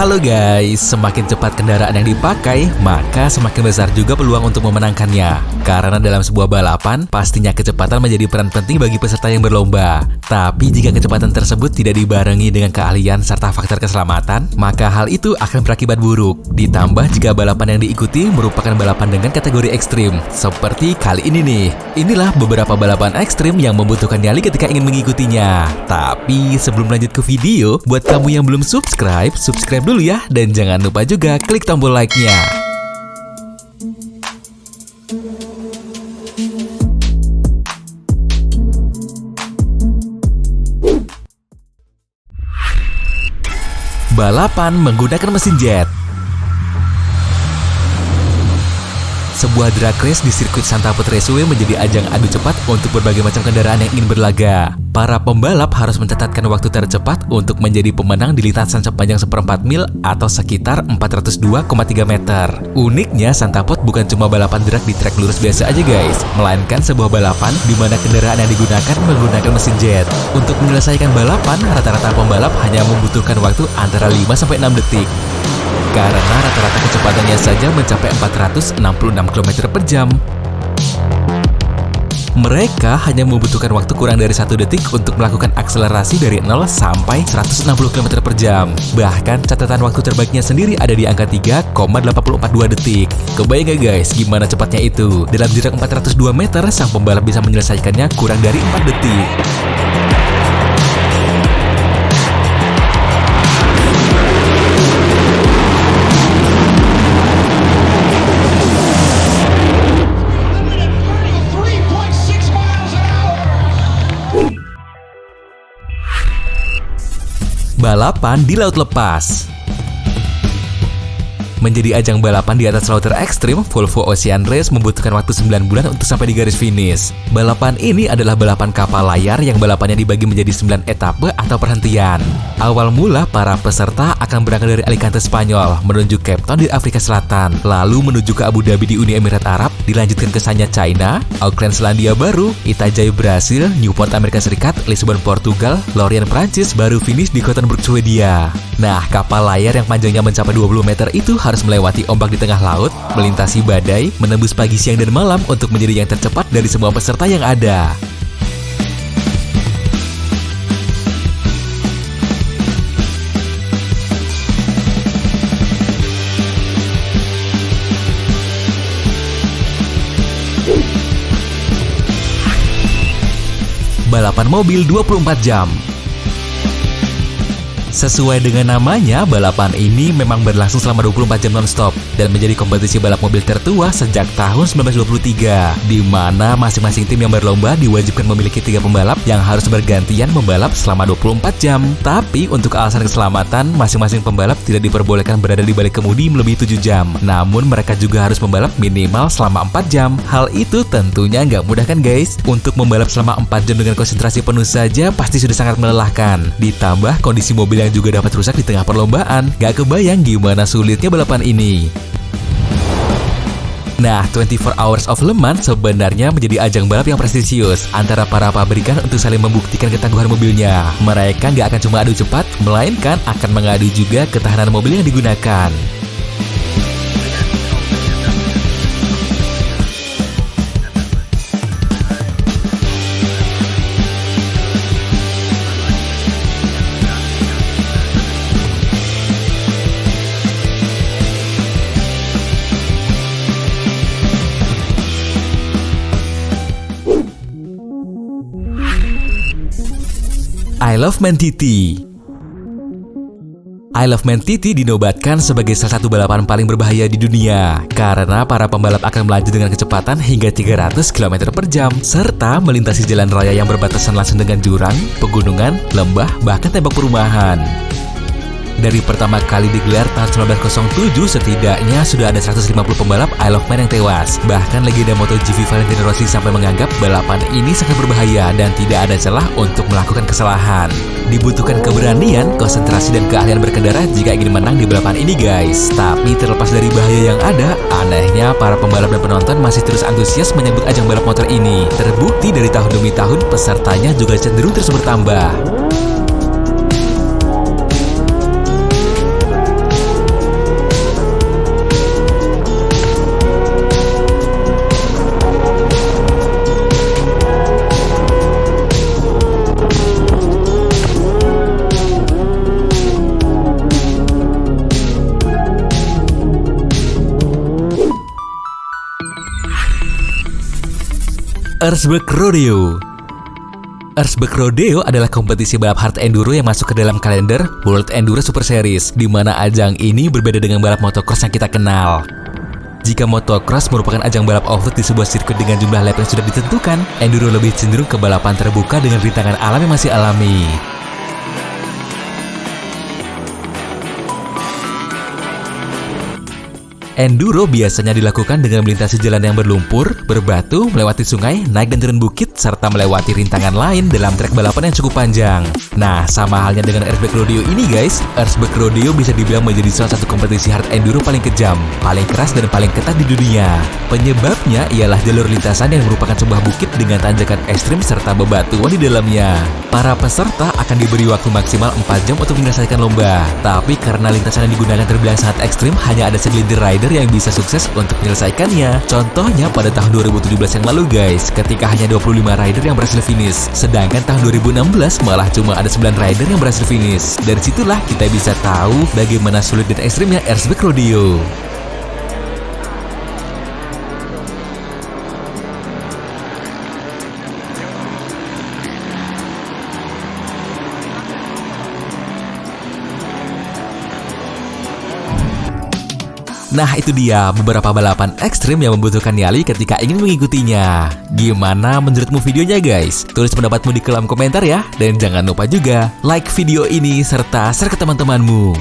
Halo guys, semakin cepat kendaraan yang dipakai, maka semakin besar juga peluang untuk memenangkannya. Karena dalam sebuah balapan, pastinya kecepatan menjadi peran penting bagi peserta yang berlomba. Tapi jika kecepatan tersebut tidak dibarengi dengan keahlian serta faktor keselamatan, maka hal itu akan berakibat buruk. Ditambah jika balapan yang diikuti merupakan balapan dengan kategori ekstrim, seperti kali ini nih. Inilah beberapa balapan ekstrim yang membutuhkan nyali ketika ingin mengikutinya. Tapi sebelum lanjut ke video, buat kamu yang belum subscribe dulu ya, dan jangan lupa juga klik tombol like-nya. Balapan menggunakan mesin jet. Sebuah drag race di sirkuit Sandalwood Raceway menjadi ajang adu cepat untuk berbagai macam kendaraan yang ingin berlaga. Para pembalap harus mencatatkan waktu tercepat untuk menjadi pemenang di lintasan sepanjang 1/4 mil atau sekitar 402,3 meter. Uniknya, Sandalwood bukan cuma balapan drag di trek lurus biasa aja guys, melainkan sebuah balapan di mana kendaraan yang digunakan menggunakan mesin jet. Untuk menyelesaikan balapan, rata-rata pembalap hanya membutuhkan waktu antara 5-6 detik. Karena rata-rata kecepatannya saja mencapai 466 km per jam. Mereka hanya membutuhkan waktu kurang dari 1 detik untuk melakukan akselerasi dari 0 sampai 160 km per jam. Bahkan catatan waktu terbaiknya sendiri ada di angka 3,842 detik. Kebayang gak guys gimana cepatnya itu? Dalam jarak 402 meter, sang pembalap bisa menyelesaikannya kurang dari 4 detik. Balapan di laut lepas. Menjadi ajang balapan di atas laut ekstrim, Volvo Ocean Race membutuhkan waktu 9 bulan untuk sampai di garis finish. Balapan ini adalah balapan kapal layar yang balapannya dibagi menjadi 9 etape atau perhentian. Awal mula, para peserta akan berangkat dari Alicante, Spanyol, menuju Cape Town di Afrika Selatan, lalu menuju ke Abu Dhabi di Uni Emirat Arab, dilanjutkan ke Sanya, China, Auckland, Selandia Baru, Itajaí, Brasil, Newport, Amerika Serikat, Lisbon, Portugal, Lorient, Prancis, baru finish di Gothenburg, Swedia. Nah, kapal layar yang panjangnya mencapai 20 meter itu harus melewati ombak di tengah laut, melintasi badai, menembus pagi, siang, dan malam untuk menjadi yang tercepat dari semua peserta yang ada. Balapan mobil 24 jam. Sesuai dengan namanya, balapan ini memang berlangsung selama 24 jam non-stop dan menjadi kompetisi balap mobil tertua sejak tahun 1923, di mana masing-masing tim yang berlomba diwajibkan memiliki 3 pembalap yang harus bergantian membalap selama 24 jam. Tapi untuk alasan keselamatan, masing-masing pembalap tidak diperbolehkan berada di balik kemudi melebihi 7 jam. Namun mereka juga harus membalap minimal selama 4 jam. Hal itu tentunya nggak mudah kan guys? Untuk membalap selama 4 jam dengan konsentrasi penuh saja pasti sudah sangat melelahkan. Ditambah kondisi mobil yang juga dapat rusak di tengah perlombaan. Gak kebayang gimana sulitnya balapan ini. Nah, 24 Hours of Le Mans sebenarnya menjadi ajang balap yang prestisius antara para pabrikan untuk saling membuktikan ketangguhan mobilnya. Mereka gak akan cuma adu cepat, melainkan akan mengadu juga ketahanan mobil yang digunakan. Isle of Man TT. Isle of Man TT dinobatkan sebagai salah satu balapan paling berbahaya di dunia karena para pembalap akan melaju dengan kecepatan hingga 300 km per jam serta melintasi jalan raya yang berbatasan langsung dengan jurang, pegunungan, lembah, bahkan tembok perumahan. Dari pertama kali digelar tahun 1907, setidaknya sudah ada 150 pembalap Isle of Man yang tewas. Bahkan legenda MotoGP Valentino Rossi sampai menganggap balapan ini sangat berbahaya dan tidak ada celah untuk melakukan kesalahan. Dibutuhkan keberanian, konsentrasi, dan keahlian berkendara jika ingin menang di balapan ini guys. Tapi terlepas dari bahaya yang ada, anehnya para pembalap dan penonton masih terus antusias menyambut ajang balap motor ini. Terbukti dari tahun demi tahun, pesertanya juga cenderung terus bertambah. Erzberg Rodeo. Erzberg Rodeo adalah kompetisi balap hard enduro yang masuk ke dalam kalender World Enduro Super Series, di mana ajang ini berbeda dengan balap motocross yang kita kenal. Jika motocross merupakan ajang balap off-road di sebuah sirkuit dengan jumlah lap yang sudah ditentukan, enduro lebih cenderung ke balapan terbuka dengan rintangan alam yang masih alami. Enduro biasanya dilakukan dengan melintasi jalan yang berlumpur, berbatu, melewati sungai, naik dan turun bukit, serta melewati rintangan lain dalam trek balapan yang cukup panjang. Nah, sama halnya dengan Erzberg Rodeo ini guys, Erzberg Rodeo bisa dibilang menjadi salah satu kompetisi hard enduro paling kejam, paling keras dan paling ketat di dunia. Penyebabnya ialah jalur lintasan yang merupakan sebuah bukit dengan tanjakan ekstrim serta bebatuan di dalamnya. Para peserta akan diberi waktu maksimal 4 jam untuk menyelesaikan lomba. Tapi karena lintasan yang digunakan terbilang sangat ekstrim, hanya ada segelintir rider yang bisa sukses untuk menyelesaikannya. Contohnya pada tahun 2017 yang lalu guys, ketika hanya 25 rider yang berhasil finish. Sedangkan tahun 2016 malah cuma ada 9 rider yang berhasil finish. Dari situlah kita bisa tahu bagaimana sulit dan ekstrimnya Erzberg Rodeo. Nah, itu dia beberapa balapan ekstrim yang membutuhkan nyali ketika ingin mengikutinya. Gimana menurutmu videonya guys? Tulis pendapatmu di kolom komentar ya. Dan jangan lupa juga like video ini serta share ke teman-temanmu.